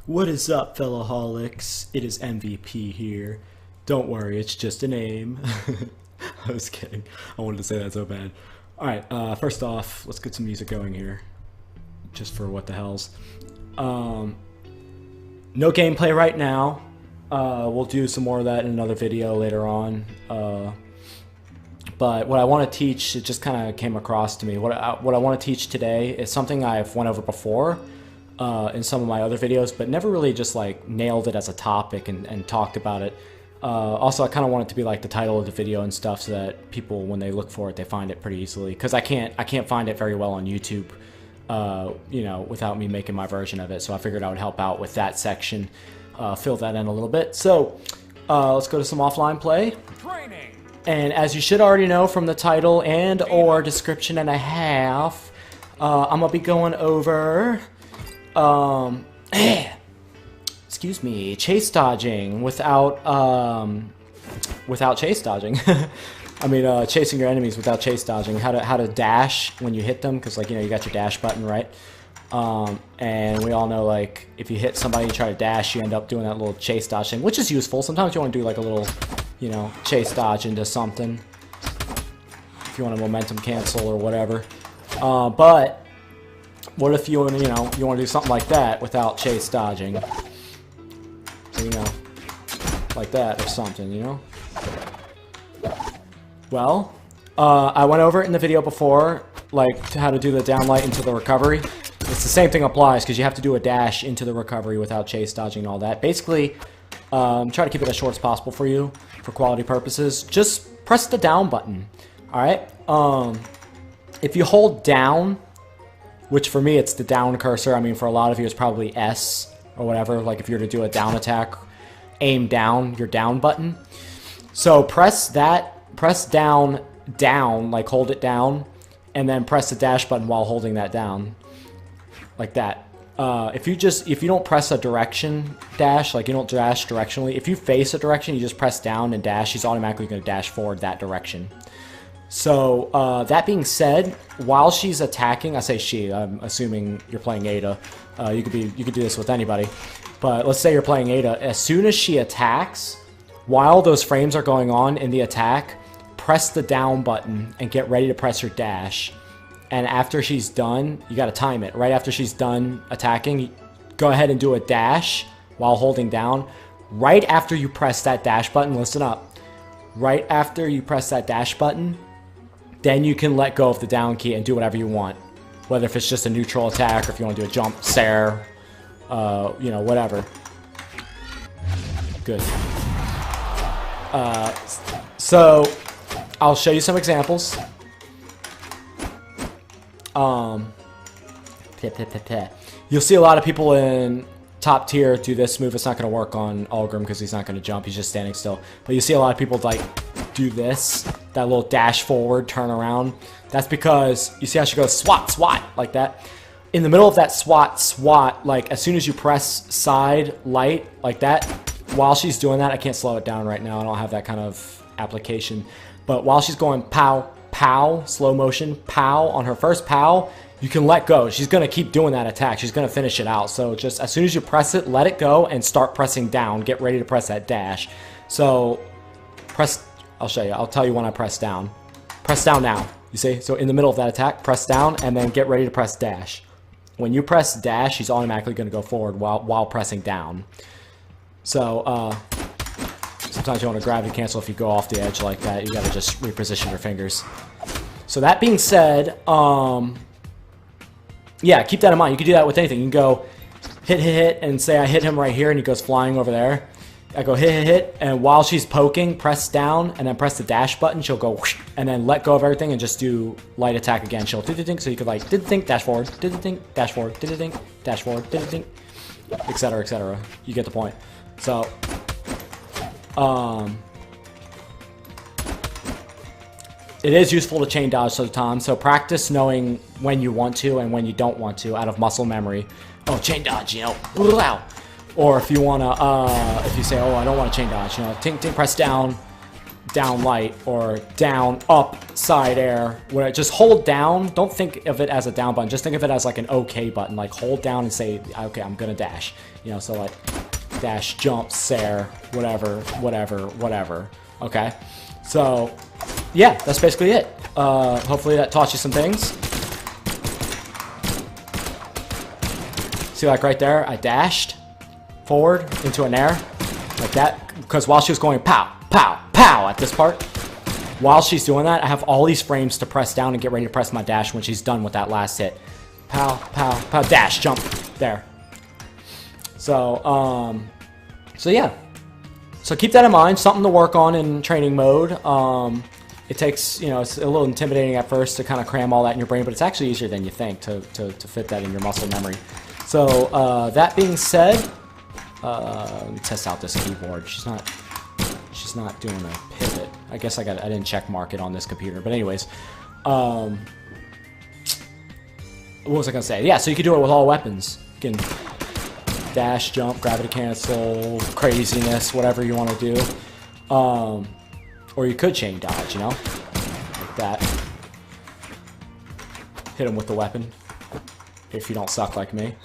What is up, fellowholics? It is MVP here. Don't worry, it's just a name. I was kidding. I wanted to say that so bad. Alright, first off, let's get some music going here. Just for what the hells. No gameplay right now. We'll do some more of that in another video later on. But what I want to teach, it just kind of came across to me. What I want to teach today is something I've went over before in some of my other videos, but never really just like nailed it as a topic and talked about it. Also, I kind of want it to be like the title of the video and stuff, so that people, when they look for it, they find it pretty easily. Because I can't find it very well on YouTube, you know, without me making my version of it. So I figured I would help out with that section, fill that in a little bit. So let's go to some offline play. Training. And as you should already know from the title and or description and a half, I'm gonna be going over, excuse me, chase dodging without chase dodging. I mean, chasing your enemies without chase dodging. How to dash when you hit them, because like, you know, you got your dash button, right? And we all know, like, if you hit somebody and try to dash, you end up doing that little chase dodge thing, which is useful. Sometimes you want to do like a little, you know, chase dodge into something if you want to momentum cancel or whatever. But what if you want to, you know, you want to do something like that without chase dodging? You know, like that or something, you know? Well, I went over it in the video before, like how to do the downlight into the recovery. It's the same thing applies, because you have to do a dash into the recovery without chase dodging and all that. Basically, try to keep it as short as possible for you, for quality purposes. Just press the down button, alright? If you hold down, which for me it's the down cursor, I mean for a lot of you it's probably S or whatever, like if you were to do a down attack, aim down, your down button. So press that, press down, like hold it down, and then press the dash button while holding that down. Like that. If you don't press a direction dash, like you don't dash directionally, if you face a direction, you just press down and dash, he's automatically going to dash forward that direction. So, that being said, while she's attacking, I say she, I'm assuming you're playing Ada. You could do this with anybody. But let's say you're playing Ada. As soon as she attacks, while those frames are going on in the attack, press the down button and get ready to press your dash. And after she's done, you gotta time it. Right after she's done attacking, go ahead and do a dash while holding down. Right after you press that dash button, listen up. Right after you press that dash button, then you can let go of the down key and do whatever you want. Whether if it's just a neutral attack or if you want to do a jump, stare, you know, whatever. Good. So, I'll show you some examples. You'll see a lot of people in top tier do this move. It's not going to work on Ulgrim because he's not going to jump. He's just standing still. But you see a lot of people like do this, that little dash forward, turn around. That's because you see how she goes swat, swat, like that. In the middle of that swat, swat, like as soon as you press side, light, like that, while she's doing that, I can't slow it down right now. I don't have that kind of application. But while she's going pow, pow, slow motion, pow, on her first pow, you can let go. She's going to keep doing that attack. She's going to finish it out. So just as soon as you press it, let it go and start pressing down. Get ready to press that dash. So press, I'll show you. I'll tell you when I press down. Press down now. You see? So in the middle of that attack, press down and then get ready to press dash. When you press dash, she's automatically going to go forward while pressing down. So sometimes you want to gravity cancel if you go off the edge like that. You got to just reposition your fingers. So that being said, yeah, keep that in mind. You can do that with anything. You can go hit, hit, hit, and say I hit him right here, and he goes flying over there. I go hit, hit, hit, and while she's poking, press down, and then press the dash button. She'll go whoosh, and then let go of everything and just do light attack again. She'll did-a-dink, so you could like did-a-dink, dash forward, did-a-dink, dash forward, did-a-dink, dash forward, did-a-dink, etc., etc. You get the point. So, it is useful to chain dodge sometimes, so practice knowing when you want to and when you don't want to out of muscle memory. Oh, chain dodge, you know, wow. Or if you want to, if you say, oh, I don't want to chain dodge, you know, tink, tink, press down, down light or down up side air. Where just hold down. Don't think of it as a down button. Just think of it as like an OK button. Like hold down and say, okay, I'm gonna dash. You know, so like dash, jump, sair, whatever, whatever, whatever. Okay. So yeah, that's basically it. Hopefully that taught you some things. See, like right there, I dashed forward into an air like that, because while she was going pow, pow, pow at this part, while she's doing that, I have all these frames to press down and get ready to press my dash when she's done with that last hit. Pow, pow, pow, dash, jump, there. So, so yeah. So keep that in mind, something to work on in training mode. It takes, you know, it's a little intimidating at first to kind of cram all that in your brain, but it's actually easier than you think to fit that in your muscle memory. So, that being said, let me test out this keyboard. She's not doing a pivot. I guess I didn't check mark it on this computer. But anyways, what was I gonna say? Yeah, so you can do it with all weapons. You can dash, jump, gravity cancel, craziness, whatever you want to do. Or you could chain dodge, you know, like that. Hit him with the weapon if you don't suck like me.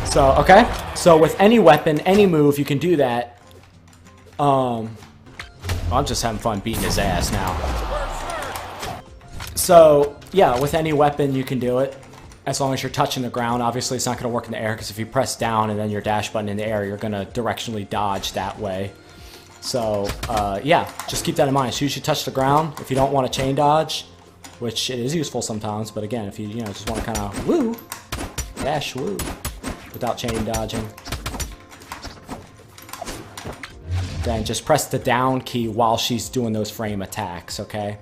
So, okay. So with any weapon, any move, you can do that. I'm just having fun beating his ass now. So, yeah, with any weapon, you can do it. As long as you're touching the ground. Obviously, it's not going to work in the air, because if you press down and then your dash button in the air, you're going to directionally dodge that way. So, yeah, just keep that in mind. As soon as you touch the ground, if you don't want to chain dodge, which it is useful sometimes, but again, if you know, just want to kind of woo, dash, woo, without chain dodging, then just press the down key while she's doing those frame attacks, okay?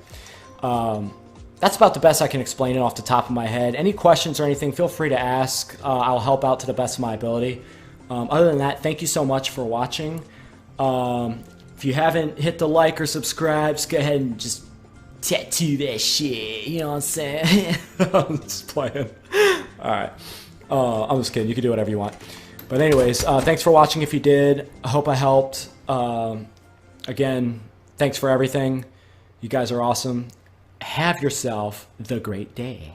That's about the best I can explain it off the top of my head. Any questions or anything, feel free to ask. I'll help out to the best of my ability. Other than that, thank you so much for watching. If you haven't hit the like or subscribe, just go ahead and just tattoo that shit. You know what I'm saying? I'm just playing. Alright. I'm just kidding. You can do whatever you want. But anyways, thanks for watching if you did. I hope I helped. Again, thanks for everything. You guys are awesome. Have yourself the great day.